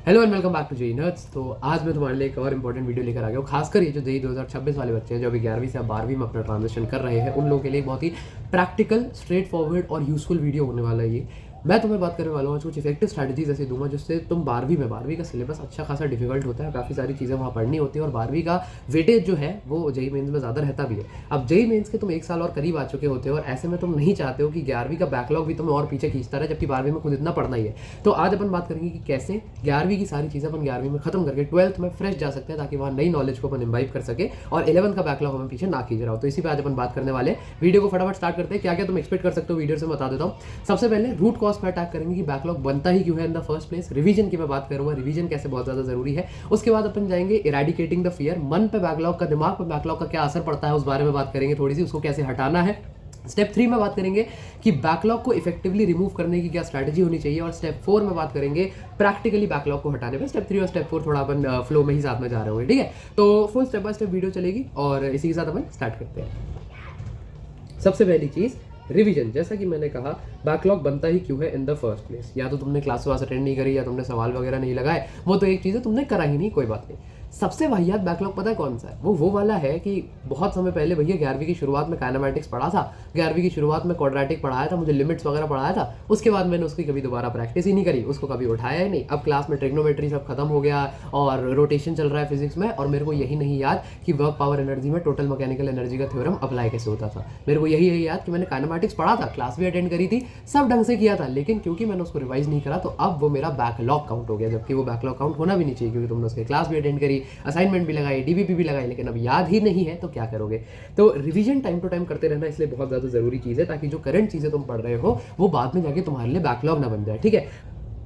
Hello and welcome back to JEE nerds. तो आज मैं तुम्हारे लिए एक और इंपॉर्टेंट वीडियो लेकर आ गया हूँ। खासकर ये जो जेई 2026 वाले बच्चे हैं जो अभी 11वीं से 12वीं में अपना ट्रांजिशन कर रहे हैं, उन लोगों के लिए एक बहुत ही प्रैक्टिकल, स्ट्रेट फॉरवर्ड और यूजफुल वीडियो होने वाला है ये। मैं तुम्हें बात करने वाला हूँ कुछ इफेक्टिव स्ट्रैटेजीज ऐसे दूंगा जिससे तुम 12वीं का सिलेबस अच्छा खासा डिफिकल्ट होता है, काफ़ी सारी चीज़ें वहाँ पढ़नी होती है और 12वीं का वेटेज जो है वो जेई मेन्स में ज़्यादा रहता भी है। अब जेई मेन्स के तुम एक साल और करीब आ चुके होते हो और ऐसे में तुम नहीं चाहते हो कि 11वीं का बैकलॉग भी तुम्हें और पीछे खींचता रहे, जबकि 12वीं में खुद इतना पढ़ना ही है। तो आज अपन बात करेंगे कि कैसे 11वीं की सारी चीज़ें अपन 11वीं में खत्म करके 12th में फ्रेश जा सकते हैं, ताकि वहाँ नई नॉलेज को अपन इम्बाइब कर सके और 11th का बैकलॉग हमें पीछे ना खींच रहा हो। तो इसी पे आज अपन बात करने वाले। वीडियो को फटाफट स्टार्ट करते हैं। क्या क्या तुम एक्सपेक्ट कर सकते हो वीडियो से बता देता हूँ। सबसे पहले रूट कॉज पर अटैक करेंगे कि बैकलॉग बनता ही क्यों है in the first place. Revision की मैं बात करूंगा, रिवीजन कैसे बहुत ज्यादा जरूरी है। उसके बाद अपन जाएंगे इरेडिकेटिंग द फियर, मन पे बैकलॉग का, दिमाग पे बैकलॉग का क्या असर पड़ता है उस बारे में बात करेंगे थोड़ी सी, उसको कैसे हटाना है। स्टेप 3 में बात करेंगे कि बैकलॉग को इफेक्टिवली रिमूव करने की क्या स्ट्रैटेजी होनी चाहिए, और स्टेप 4 में बात करेंगे प्रैक्टिकली बैकलॉग को हटाने में। स्टेप 3 और स्टेप 4 थोड़ा अपन फ्लो में ही साथ में जा रहे होंगे, ठीक है। तो full step by step video चलेगी और इसी के साथ अपन स्टार्ट करते हैं। सबसे पहली चीज रिवीजन। जैसा कि मैंने कहा, बैकलॉग बनता ही क्यों है इन द फर्स्ट प्लेस। या तो तुमने क्लास अटेंड नहीं करी या तुमने सवाल वगैरह नहीं लगाए, वो तो एक चीज़ है, तुमने करा ही नहीं, कोई बात नहीं। सबसे वाहियात बैकलॉग पता है कौन सा है? वो वाला है कि बहुत समय पहले भैया 11वीं की शुरुआत में काइनेमैटिक्स पढ़ा था, 11वीं की शुरुआत में क्वाड्रेटिक पढ़ाया था, मुझे लिमिट्स वगैरह पढ़ाया था, उसके बाद मैंने उसकी कभी दोबारा प्रैक्टिस ही नहीं करी, उसको कभी उठाया ही नहीं। अब क्लास में ट्रिग्नोमेट्री सब खत्म हो गया और रोटेशन चल रहा है फिजिक्स में, और मेरे को यही नहीं याद कि वर्क पावर एनर्जी में टोटल मैकेनिकल एनर्जी का थ्योरम अप्लाई कैसे होता था। मेरे को यही याद कि मैंने काइनेमैटिक्स पढ़ा था, क्लास भी अटेंड करी थी, सब ढंग से किया था, लेकिन क्योंकि मैंने उसको रिवाइज नहीं करा तो अब वो मेरा बैकलॉग काउंट हो गया, जबकि वो बैकलॉग काउंट होना भी नहीं चाहिए, क्योंकि तुमने उसके क्लास भी अटेंड करी, असाइनमेंट भी लगाई, डीबीपी भी लगाई, लेकिन अब याद ही नहीं है तो क्या करोगे। तो रिवीजन टाइम टू टाइम करते रहना इसलिए बहुत ज़्यादा ज़रूरी चीज़ है, ताकि जो करंट चीज़ें तुम पढ़ रहे हो वो बाद में जाके तुम्हारे लिए बैकलॉग ना बन जाए, ठीक है।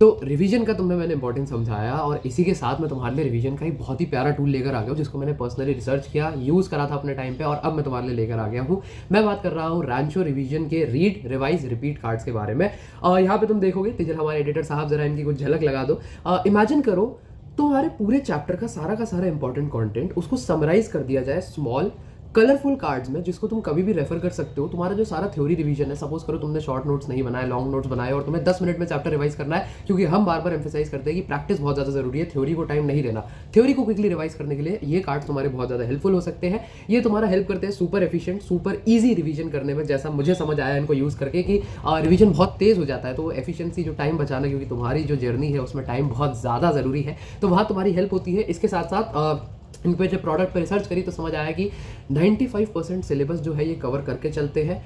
तो रिवीजन का तुम्हें मैंने इंपॉर्टेंस समझाया और इसी के साथ मैं तुम्हारे लिए रिवीजन का एक बहुत ही प्यारा टूल लेकर आ गया हूँ, जिसको मैंने पर्सनली रिसर्च किया, यूज़ करा था अपने टाइम पे, और अब मैं तुम्हारे लिए लेकर आ गया हूँ। मैं बात कर रहा हूँ रैंचो रिवीजन के रीड रिवाइज रिपीट कार्ड्स के बारे में। यहाँ पे तुम देखोगे, तिजल हमारे एडिटर साहब, जरा इनकी कुछ झलक लगा दो। इमेजिन करो तुम्हारे पूरे चैप्टर का सारा इंपॉर्टेंट कंटेंट उसको समराइज कर दिया जाए स्मॉल कलरफुल कार्ड्स में, जिसको तुम कभी भी रेफर कर सकते हो। तुम्हारा जो सारा थ्योरी रिवीजन है, सपोज करो तुमने शॉर्ट नोट्स नहीं बनाए, लॉन्ग नोट्स बनाए, और तुम्हें 10 मिनट में चैप्टर रिवाइज करना है, क्योंकि हम बार बार एम्फेसाइज करते हैं कि प्रैक्टिस बहुत ज़्यादा जरूरी है, थ्योरी को टाइम नहीं देना। थ्योरी को क्विकली रिवाइज करने के लिए ये कार्ड्स तुम्हारे बहुत ज़्यादा हेल्पफुल हो सकते हैं। ये तुम्हारा हेल्प करते हैं super efficient, super easy revision करने में, जैसा मुझे समझ आया इनको यूज़ करके कि रिवीजन बहुत तेज़ हो जाता है। तो एफिशिएंसी, जो टाइम बचाना, क्योंकि तुम्हारी जो जर्नी है उसमें टाइम बहुत ज़्यादा ज़रूरी है, तो वहाँ तुम्हारी हेल्प होती है। इसके साथ साथ इन पे जब प्रोडक्ट पे रिसर्च करी तो समझ आया कि 95% सिलेबस जो है ये कवर करके चलते हैं।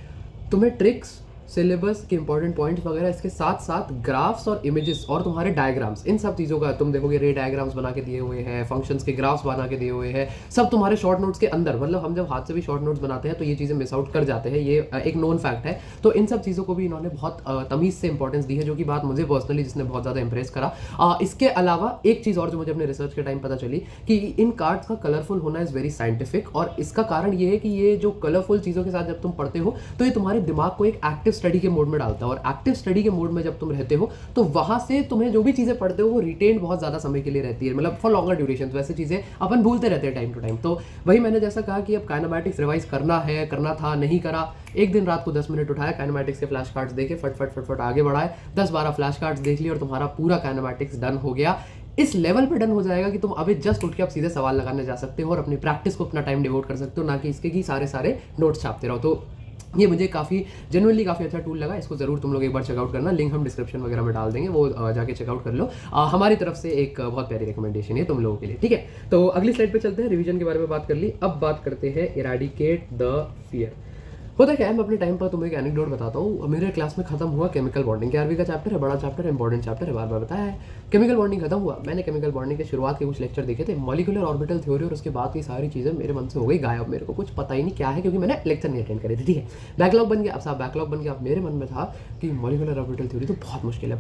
तुम्हें ट्रिक्स, सिलेबस के इंपॉर्टेंट पॉइंट्स वगैरह, इसके साथ साथ ग्राफ्स और इमेजेस और तुम्हारे डायग्राम्स, इन सब चीज़ों का तुम देखोगे रे डायग्राम्स बना के दिए हुए हैं, फंक्शंस के ग्राफ्स बना के दिए हुए हैं, सब तुम्हारे शॉर्ट नोट्स के अंदर। मतलब हम जब हाथ से भी शॉर्ट नोट्स बनाते हैं तो ये चीज़ें मिस आउट कर जाते हैं, ये एक नोन फैक्ट है। तो इन सब चीज़ों को भी इन्होंने बहुत तमीज़ से इंपॉर्टेंस दी है, जो कि बात मुझे पर्सनली जिसने बहुत ज़्यादा इंप्रेस करा। इसके अलावा एक चीज़ और जो मुझे अपने रिसर्च के टाइम पता चली कि इन कार्ड्स का कलरफुल होना इज़ वेरी साइंटिफिक, और इसका कारण ये है कि ये जो कलरफुल चीज़ों के साथ जब तुम पढ़ते हो तो ये तुम्हारे दिमाग को एक एक्टिव स्टडी के मोड में डालता है, और एक्टिव स्टडी के मोड में जब तुम रहते हो तो वहां से तुम्हें जो भी चीजें पढ़ते हो वो रिटेन बहुत ज्यादा समय के लिए रहती है, मतलब फॉर लॉन्गर ड्यूरेशन। वैसे चीजें अपन भूलते रहते हैं टाइम टू टाइम। तो वही मैंने जैसा कहा कि अब काइनेमैटिक्स रिवाइज करना है, करना था, नहीं करा, एक दिन रात को 10 मिनट उठाया, काइनेमैटिक्स के फ्लैश कार्ड्स देखे, फट आगे बढ़ाए, 10-12 फ्लैश कार्ड्स देख लिए और तुम्हारा पूरा काइनेमैटिक्स डन हो गया। इस लेवल पे डन हो जाएगा कि तुम अभी जस्ट उठ के अब सीधे सवाल लगाने जा सकते हो और अपनी प्रैक्टिस को अपना टाइम डिवोट कर सकते हो, ना कि इसके कि सारे नोट्स छापते रहो। तो ये मुझे जेनुअनली काफ़ी अच्छा टूल लगा, इसको जरूर तुम लोग एक बार चेकआउट करना, लिंक हम डिस्क्रिप्शन वगैरह में डाल देंगे, वो जाके चेकआउट कर लो। हमारी तरफ से एक बहुत प्यारी रिकमेंडेशन है तुम लोगों के लिए, ठीक है। तो अगली स्लाइड पे चलते हैं। रिवीजन के बारे में बात कर ली, अब बात करते हैं इरेडिकेट द फियर। होता क्या है, मैं अपने टाइम पर तुम्हें एक एनेक्डोट बताता हूँ। मेरे क्लास में खत्म हुआ केमिकल बॉन्डिंग, 11वीं का चैप्टर है, बड़ा चैप्टर है, इंपॉर्टेंट चैप्टर है, बार बार बताया है। केमिकल बॉन्डिंग खत्म हुआ, मैंने केमिकल बॉन्डिंग के शुरुआत के कुछ लेक्चर देखे थे, मॉलिक्यूलर ऑर्बिटल थ्योरी, और उसके बाद की सारी चीज़ें मेरे मन से हो गई गायब, मेरे को कुछ पता ही नहीं क्या है, क्योंकि मैंने लेक्चर नहीं अटेंड करे थे, ठीक है। बैकलॉग बन गया। अब साहब बैकलॉग बन गया, अब मेरे मन में था कि मॉलिक्यूलर ऑर्बिटल थ्योरी तो बहुत मुश्किल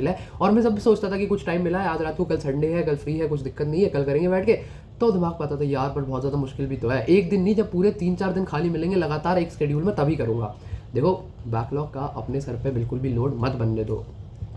है, और मैं जब सोचता था कि कुछ टाइम मिला है, आज रात को, कल संडे है, कल फ्री है, कुछ दिक्कत नहीं है, कल करेंगे बैठ के, तो दिमाग पता था यार पर बहुत ज़्यादा मुश्किल भी तो है। एक दिन नहीं, जब पूरे 3-4 दिन खाली मिलेंगे लगातार एक शेड्यूल में, तभी करूँगा। देखो, बैकलॉग का अपने सर पे बिल्कुल भी लोड मत बनने दो।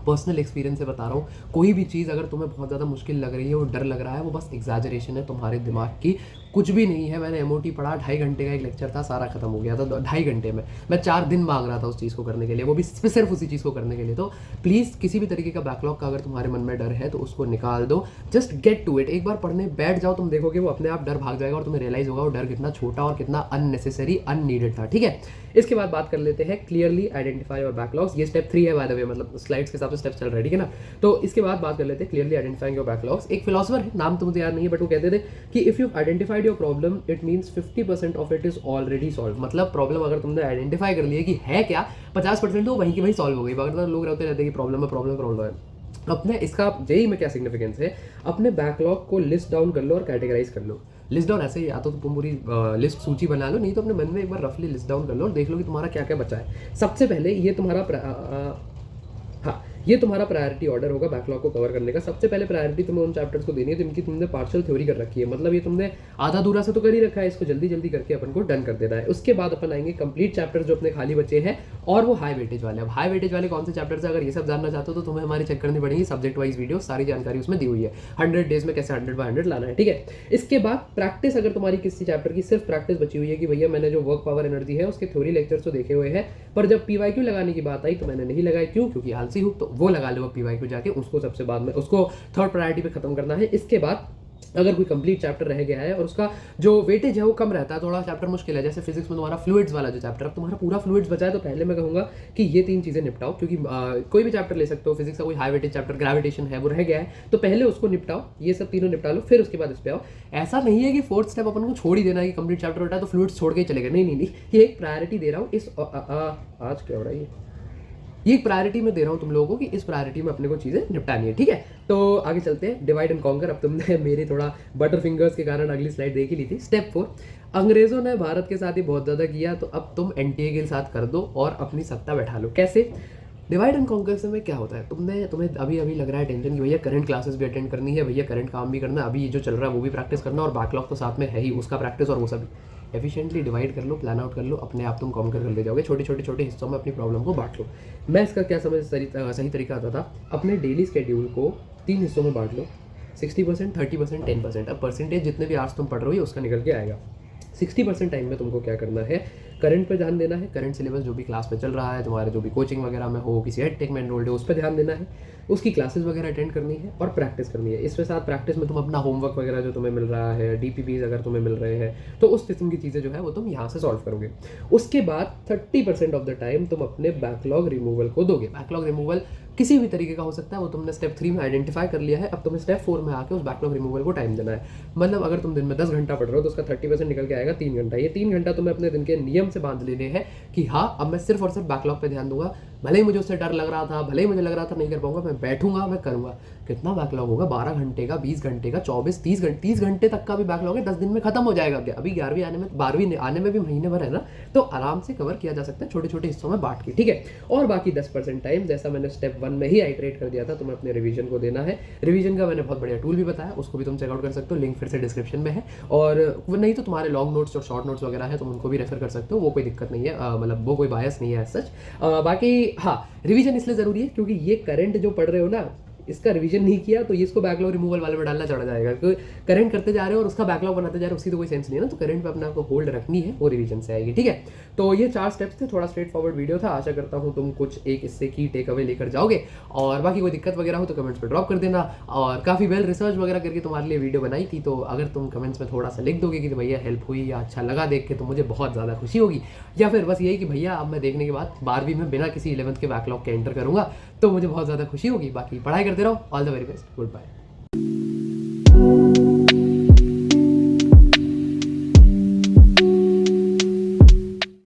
पर्सनल एक्सपीरियंस से बता रहा हूँ, कोई भी चीज़ अगर तुम्हें बहुत ज़्यादा मुश्किल लग रही है और डर लग रहा है, वो बस एग्जैजरेशन है तुम्हारे दिमाग की। कुछ भी नहीं है। मैंने एमओटी पढ़ा, 2.5 घंटे का एक लेक्चर था, सारा खत्म हो गया था 2.5 घंटे में। मैं 4 दिन मांग रहा था उस चीज़ को करने के लिए, वो भी सिर्फ उसी चीज़ को करने के लिए। तो प्लीज़ किसी भी तरीके का बैकलॉग का अगर तुम्हारे मन में डर है तो उसको निकाल दो, जस्ट गेट टू इट। एक बार पढ़ने बैठ जाओ, तुम देखोगे वो अपने आप डर भाग जाएगा और तुम्हें रियलाइज होगा वो डर कितना छोटा और कितना अननेसेसरी, अननीडेड था। ठीक है, इसके बाद बात कर लेते हैं क्लियरली आइडेंटिफाई और बैकलॉग्स। ये स्टेप 3 है बाय द वे, मतलब स्लाइड्स के हिसाब से स्टेप चल रहा है, ठीक है ना। तो इसके बाद बात कर लेते हैं क्लियरली आइडेंटिफाइंग योर बैकलॉग्स। एक फिलोसफर है, नाम तो मुझे याद नहीं है, बट वो कहते थे कि if you identified your problem it means 50% of it is already solve. मतलब प्रॉब्लम अगर तुमने आइडेंटिफाई कर लिया कि है क्या, 50% तो वहीं की वहीं सॉल्व हो गई। अगर लोग रहते रहते हैं कि प्रॉब्लम है, प्रॉब्लम प्रॉब्लम है। अपने इसका जेई में क्या सिग्निफिकेंस है, अपने बैकलॉग को लिस्ट डाउन कर लो और कैटेगराइज कर लो। लिस्ट डाउन ऐसे ही, या तो तुम पूरी लिस्ट सूची बना लो, नहीं तो अपने मन में एक बार रफली लिस्ट डाउन कर लो और देख लो कि तुम्हारा क्या क्या बचा है। सबसे पहले ये तुम्हारा प्रायोरिटी ऑर्डर होगा बैकलॉग को कवर करने का। सबसे पहले प्रायोरिटी तुम्हें उन चैप्टर्स को देनी है जिनकी तुमने पार्शियल थ्योरी कर रखी है, मतलब ये तुमने आधा दूरा से तो कर ही रखा है, इसको जल्दी जल्दी करके अपन को डन कर देना है। उसके बाद अपन आएंगे कंप्लीट चैप्टर्स जो अपने खाली बचे हैं, और वो हाई वेटेज वाले। अब हाई वेटेज वाले कौन से चैप्टर्स है, अगर ये सब जानना चाहते हो तो तुम्हें हमारी चेक करनी पड़ेगी सब्जेक्ट वाइज वीडियो, सारी जानकारी उसमें दी हुई है। 100 डेज में कैसे 100/100 लाना है, ठीक है। इसके बाद प्रैक्टिस, अगर तुम्हारी किसी चैप्टर की सिर्फ प्रैक्टिस बची हुई है कि भैया मैंने जो वर्क पावर एनर्जी है उसके थ्योरी लेक्चर्स तो देखे हुए हैं, पर जब PYQ लगाने की बात आई तो मैंने नहीं लगाई, क्यों, क्योंकि आलसी हूँ। तो वो लगा लो PYQ जाके, उसको सबसे बाद में, उसको थर्ड प्रायोरिटी पे खत्म करना है। इसके बाद अगर कोई कंप्लीट चैप्टर रह गया है और उसका जो वेटेज है वो कम रहता है, थोड़ा चैप्टर मुश्किल है, जैसे फिजिक्स में तुम्हारा फ्लूइड्स वाला जो चैप्टर, अब तुम्हारा पूरा फ्लूइड्स बचा है, तो पहले मैं कहूँगा कि ये 3 चीज़ें निपटाओ, क्योंकि कोई भी चैप्टर ले सकते हो। फिजिक्स का कोई हाई वेटेज चैप्टर ग्रेविटेशन है वो रह गया है, तो पहले उसको निपटाओ, ये सब तीनों निपटा लो, फिर उसके बाद इस पे आओ। ऐसा नहीं है कि 4th स्टेप अपन को छोड़ ही देना है कि कंप्लीट चैप्टर उठा तो फ्लूइड्स छोड़ के ही चलेगा, नहीं नहीं नहीं, ये एक प्रायोरिटी दे रहा हूँ। इस आज क्या हो रहा है, ये एक प्रायोरिटी में दे रहा हूँ तुम लोगों को कि इस प्रायोरिटी में अपने को चीज़ें निपटानी है, ठीक है। तो आगे चलते हैं, डिवाइड एंड कॉन्कर। अब तुमने मेरी थोड़ा बटर फिंगर्स के कारण अगली स्लाइड देख ही ली थी। स्टेप 4, अंग्रेजों ने भारत के साथ ही बहुत ज़्यादा किया, तो अब तुम NTA के साथ कर दो और अपनी सत्ता बैठा लो। कैसे? डिवाइड एंड कॉन्कर से में क्या होता है, तुम्हें अभी अभी लग रहा है टेंशन कि भैया करंट क्लासेस भी अटेंड करनी है, भैया करंट काम भी करना है, अभी जो चल रहा है वो भी प्रैक्टिस करना, और बैकलॉग तो साथ में है ही, उसका प्रैक्टिस और वो सभी। एफिशिएंटली डिवाइड कर लो, प्लान आउट कर लो, अपने आप तुम कॉन्कर कर ले जाओगे। छोटे हिस्सों में अपनी प्रॉब्लम को बांट लो। मैं इसका क्या सही तरीका आता था, अपने डेली स्केड्यूल को 3 हिस्सों में बांट लो, 60%, 30%, 10%। अब परसेंटेज जितने भी आवर्स तुम पढ़ रहे हो उसका निकल के आएगा। 60% टाइम में तुमको क्या करना है, करंट पे ध्यान देना है। करंट सिलेबस जो भी क्लास में चल रहा है, तुम्हारे जो भी कोचिंग वगैरह में हो, किसी एड टेक में एनरोल्ड हो, उस पर ध्यान देना है, उसकी क्लासेस वगैरह अटेंड करनी है और प्रैक्टिस करनी है। इसके साथ प्रैक्टिस में तुम अपना होमवर्क वगैरह जो तुम्हें मिल रहा है, DPPs अगर तुम्हें मिल रहे हैं, तो उस किस्म की चीज़ें जो है वो तुम यहाँ से सॉल्व करोगे। उसके बाद 30% ऑफ द टाइम तुम अपने बैकलॉग रिमूवल को दोगे। बैकलॉग रिमूवल किसी भी तरीके का हो सकता है, वो तुमने स्टेप 3 में आइडेंटिफाई कर लिया है। अब तुम्हें स्टेप 4 में आके उस बैकलॉग रिमूवल को टाइम देना है। मतलब अगर तुम दिन में 10 घंटा पढ़ रहे हो तो उसका 30% निकल के आएगा 3 घंटा। ये 3 घंटा तुम्हें अपने दिन के नियम से बांध लेने हैं कि हाँ, अब मैं सिर्फ और सिर्फ बैकलॉग पे ध्यान दूंगा। भले ही मुझे उससे डर लग रहा था, भले ही मुझे लग रहा था नहीं कर पाऊंगा, मैं बैठूंगा, मैं करूंगा। कितना बैकलॉग होगा, 12 घंटे का, 20 घंटे का, 24, 30 घंटे तक का भी बैकलॉग है, 10 दिन में खत्म हो जाएगा। क्या अभी 11वीं आने में, 12वीं आने में भी महीने भर है ना, तो आराम से कवर किया जा सकता है छोटे हिस्सों में बांट के, ठीक है। और बाकी 10% टाइम, जैसा मैंने स्टेप 1 में ही आइटरेट कर दिया था, तुम्हें अपने रिवीजन को देना है। रिवीजन का मैंने बहुत बढ़िया टूल भी बताया, उसको भी तुम चेकआउट कर सकते हो, लिंक फिर से डिस्क्रिप्शन में है। और नहीं तो तुम्हारे लॉन्ग नोट्स और शॉर्ट नोट्स वगैरह है, तुम उनको भी रेफर कर सकते हो, वो कोई दिक्कत नहीं है, मतलब वो कोई बायस नहीं है एज सच। बाकी हाँ, रिवीजन इसलिए जरूरी है क्योंकि ये करंट जो पढ़ रहे हो ना, इसका रिवीजन नहीं किया तो ये इसको बैकलॉग रिमूवल वाले में डालना चढ़ जाएगा, क्योंकि करंट करते जा रहे हो और उसका बैकलॉग बनाते जा रहे हो, उसकी तो कोई सेंस नहीं है ना। तो करंट पे अपने आपको होल्ड रखनी है, वो रिवीजन से आएगी, ठीक है। तो ये 4 स्टेप्स थे, थोड़ा स्ट्रेट फॉरवर्ड वीडियो था। आशा करता हूँ तुम कुछ एक इससे की टेक अवे लेकर जाओगे, और बाकी कोई दिक्कत वगैरह हो तो कमेंट्स पर ड्रॉप कर देना। और काफ़ी वेल रिसर्च वगैरह करके तुम्हारे लिए वीडियो बनाई थी, तो अगर तुम कमेंट्स में थोड़ा सा लिख दोगे कि भैया हेल्प हुई या अच्छा लगा देख के, तो मुझे बहुत ज़्यादा खुशी होगी। या फिर बस यही कि भैया अब मैं देखने के बाद 12वीं में बिना किसी 11th के बैकलॉग के एंटर करूँगा, तो मुझे बहुत ज़्यादा खुशी होगी। बाकी पढ़ाई करते रहो, all the very best, good bye.